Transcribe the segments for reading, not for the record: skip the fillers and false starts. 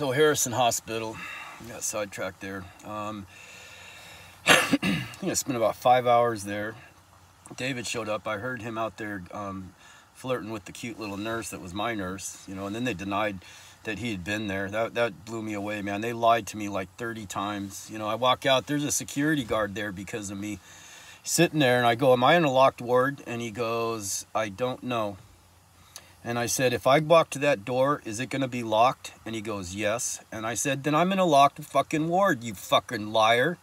So Harrison Hospital, got sidetracked there. I spent about 5 hours there. David showed up. I heard him out there flirting with the cute little nurse that was my nurse, and then they denied that he had been there. That blew me away, man. They lied to me like 30 times. I walk out, there's a security guard there because of me sitting there, and I go, am I in a locked ward? And he goes, I don't know. And I said, if I walk to that door, is it going to be locked? And he goes, yes. And I said, then I'm in a locked fucking ward, you fucking liar.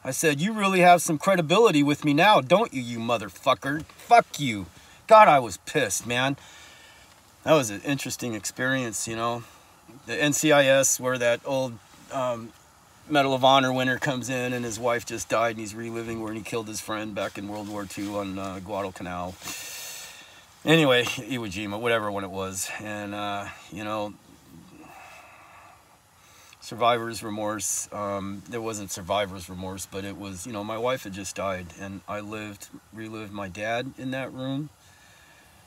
I said, you really have some credibility with me now, don't you, you motherfucker? Fuck you. God, I was pissed, man. That was an interesting experience, The NCIS, where that old Medal of Honor winner comes in and his wife just died and he's reliving where he killed his friend back in World War II on Guadalcanal. Anyway, Iwo Jima, whatever one it was. And, survivor's remorse. There wasn't survivor's remorse, but it was, my wife had just died, and I relived my dad in that room.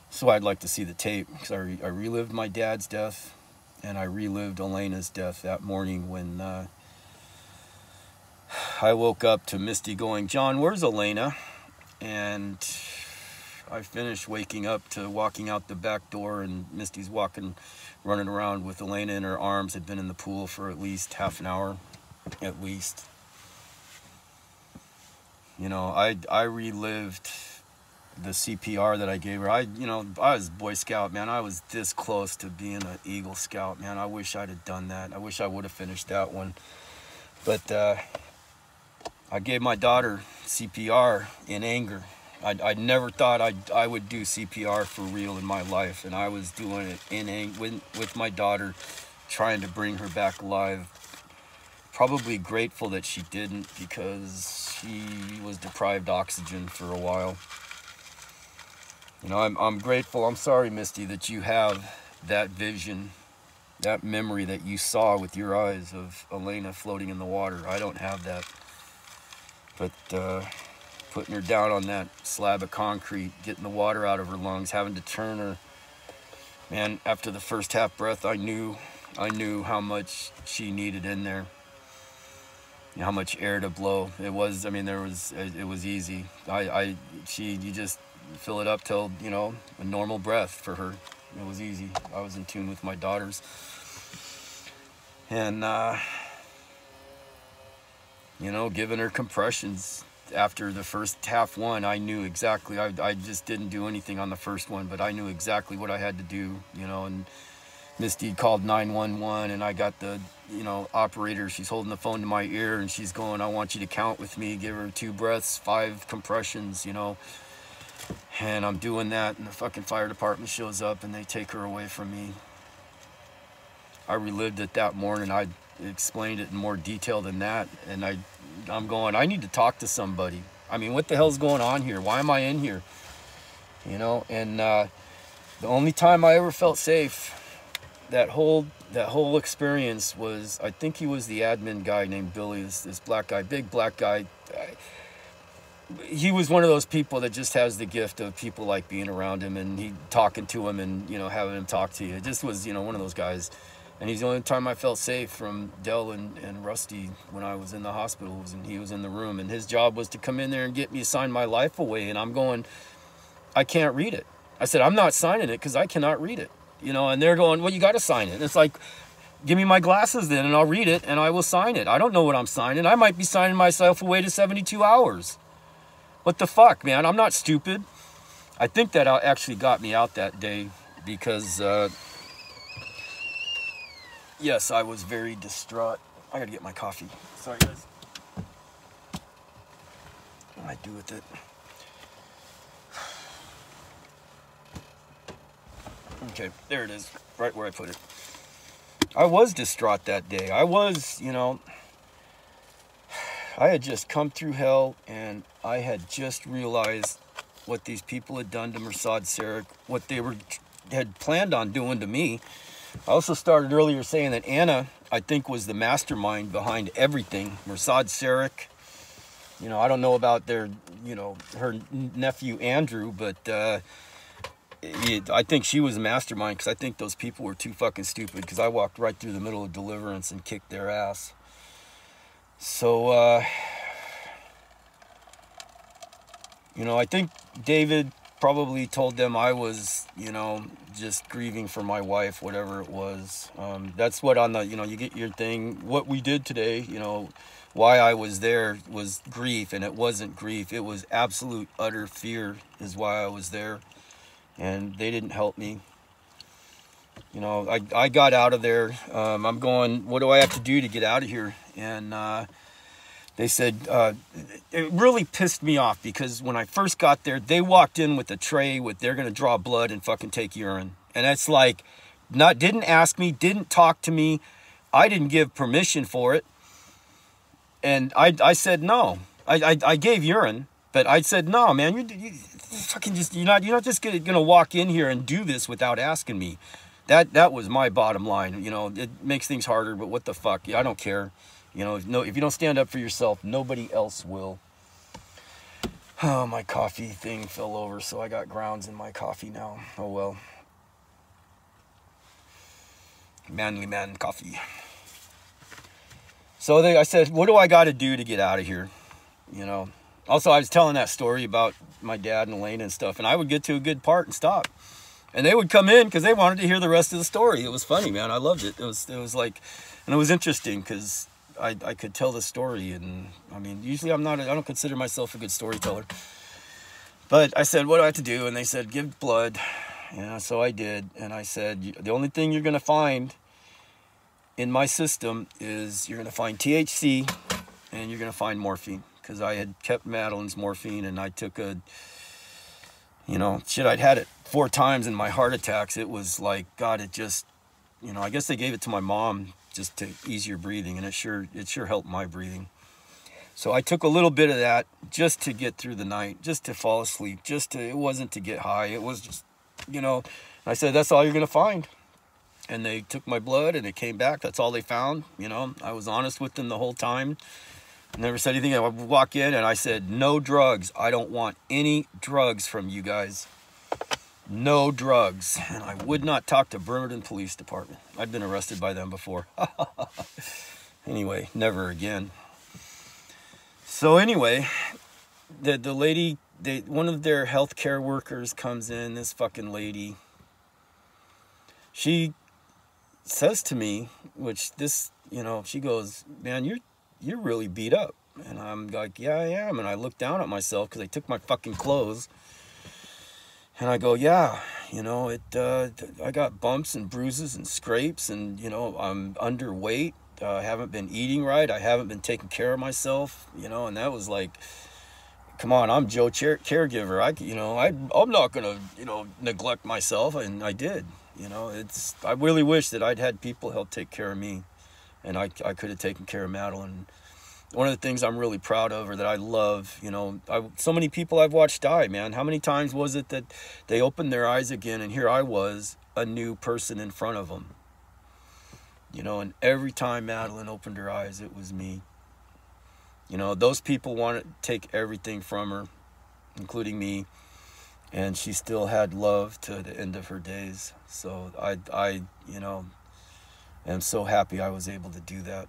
So I'd like to see the tape, because I relived my dad's death, and I relived Elena's death that morning when I woke up to Misty going, John, where's Elena? And I finished waking up to walking out the back door, and Misty's running around with Elena in her arms, had been in the pool for at least half an hour, at least. I relived the CPR that I gave her. I was Boy Scout, man. I was this close to being an Eagle Scout, man. I wish I'd have done that. I wish I would have finished that one. But I gave my daughter CPR in anger. I never thought I would do CPR for real in my life, and I was doing it with my daughter, trying to bring her back alive. Probably grateful that she didn't, because she was deprived oxygen for a while. I'm grateful. I'm sorry, Misty, that you have that vision, that memory that you saw with your eyes of Elena floating in the water. I don't have that. But putting her down on that slab of concrete, getting the water out of her lungs, having to turn her, man, after the first half breath, I knew how much she needed in there, how much air to blow. It was easy. You just fill it up till, a normal breath for her. It was easy. I was in tune with my daughters. And, giving her compressions after the first half one, I knew exactly. I just didn't do anything on the first one, but I knew exactly what I had to do, and Misty called 911, and I got the, operator. She's holding the phone to my ear, and she's going, I want you to count with me, give her 2 breaths, 5 compressions, and I'm doing that, and the fucking fire department shows up, and they take her away from me. I relived it that morning. I explained it in more detail than that, and I'm going, I need to talk to somebody. I mean, what the hell's going on here? Why am I in here? And the only time I ever felt safe, that whole experience was, I think he was the admin guy named Billy, this black guy, big black guy. He was one of those people that just has the gift of people like being around him, and he talking to him, and having him talk to you. It just was one of those guys. And he's the only time I felt safe from Dell and Rusty when I was in the hospital, and he was in the room, and his job was to come in there and get me to sign my life away. And I'm going, I can't read it. I said, I'm not signing it because I cannot read it. And they're going, well, you got to sign it. And it's like, give me my glasses then, and I'll read it, and I will sign it. I don't know what I'm signing. I might be signing myself away to 72 hours. What the fuck, man? I'm not stupid. I think that actually got me out that day because, yes, I was very distraught. I gotta get my coffee. Sorry, guys. What do I do with it? Okay, there it is. Right where I put it. I was distraught that day. I was, I had just come through hell, and I had just realized what these people had done to Mirsad Sarek, what they had planned on doing to me. I also started earlier saying that Anna, I think, was the mastermind behind everything. Mirsad Sarek, I don't know about their, her nephew Andrew, but I think she was a mastermind, because I think those people were too fucking stupid, because I walked right through the middle of Deliverance and kicked their ass. So, you know, I think David probably told them I was, you know, just grieving for my wife, whatever it was. That's what on the, you know, you get your thing, what we did today, you know, why I was there was grief, and it wasn't grief. It was absolute, utter fear is why I was there, and they didn't help me. You know, I got out of there. I'm going, what do I have to do to get out of here? And they said, it really pissed me off, because when I first got there, they walked in with a tray with, they're going to draw blood and fucking take urine. And it's like, didn't ask me, didn't talk to me. I didn't give permission for it. And I said no. I gave urine, but I said no, man. You fucking just, you're not just gonna walk in here and do this without asking me. That was my bottom line. You know, it makes things harder, but what the fuck? I don't care. You know, if you don't stand up for yourself, nobody else will. Oh, my coffee thing fell over, so I got grounds in my coffee now. Oh well. Manly man coffee. So I said, what do I got to do to get out of here? You know. Also, I was telling that story about my dad and Elaine and stuff, and I would get to a good part and stop. And they would come in because they wanted to hear the rest of the story. It was funny, man. I loved it. It was like, and it was interesting because I could tell the story. And I mean, usually I don't consider myself a good storyteller. But I said, what do I have to do? And they said, give blood. Yeah, so I did. And I said, the only thing you're going to find in my system is you're going to find THC and you're going to find morphine, because I had kept Madelyn's morphine, and I took a, you know, shit, I'd had it 4 times in my heart attacks. It was like, God, it just, you know, I guess they gave it to my mom just to ease your breathing, and it sure helped my breathing. So I took a little bit of that just to get through the night, just to fall asleep, it wasn't to get high. It was just, you know, I said, that's all you're going to find. And they took my blood and it came back. That's all they found. You know, I was honest with them the whole time. Never said anything. I would walk in and I said, no drugs. I don't want any drugs from you guys. No drugs. And I would not talk to Bremerton Police Department. I'd been arrested by them before. Anyway, never again. So anyway, the lady, one of their healthcare workers comes in, this fucking lady. She says to me, which this, you know, she goes, man, you're really beat up. And I'm like, yeah, I am. And I look down at myself because I took my fucking clothes. And I go, yeah, you know, I got bumps and bruises and scrapes, and, you know, I'm underweight. I haven't been eating right. I haven't been taking care of myself, you know. And that was like, come on, I'm Joe caregiver. I'm not going to, you know, neglect myself. And I did. You know, I really wish that I'd had people help take care of me, and I could have taken care of Madelyn. One of the things I'm really proud of, or that I love, you know, so many people I've watched die, man. How many times was it that they opened their eyes again, and here I was, a new person in front of them? You know, and every time Madelyn opened her eyes, it was me. You know, those people wanted to take everything from her, including me. And she still had love to the end of her days. So I you know, am so happy I was able to do that.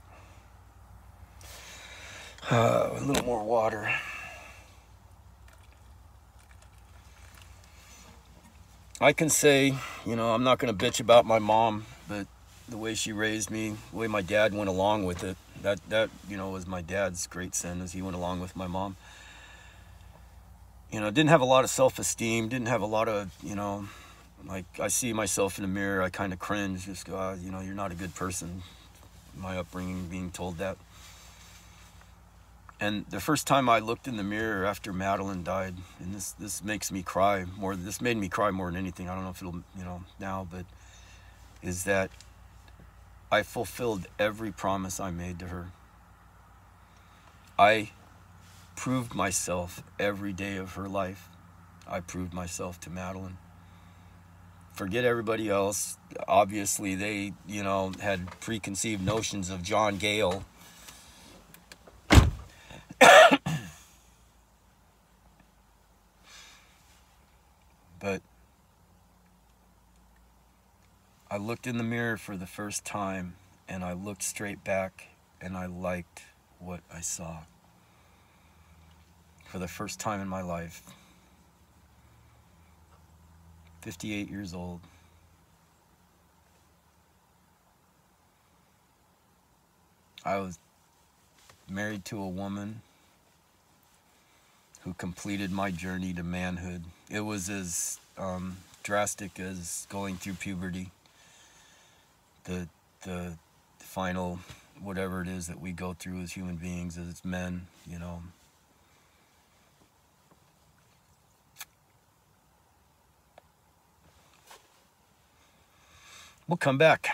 A little more water. I can say, you know, I'm not going to bitch about my mom, but the way she raised me, the way my dad went along with it, that you know, was my dad's great sin, as he went along with my mom. You know, didn't have a lot of self-esteem, didn't have a lot of, you know, like, I see myself in the mirror, I kind of cringe, just go, you know, you're not a good person. My upbringing, being told that. And the first time I looked in the mirror after Madelyn died, and this makes me cry more, this made me cry more than anything, I don't know if it'll, you know, now, but is that I fulfilled every promise I made to her. I proved myself every day of her life. I proved myself to Madelyn. Forget everybody else. Obviously, they, you know, had preconceived notions of John Gale. But I looked in the mirror for the first time, and I looked straight back, and I liked what I saw. For the first time in my life. 58 years old. I was married to a woman who completed my journey to manhood. It was as drastic as going through puberty. The final, whatever it is that we go through as human beings, as men, you know. We'll come back.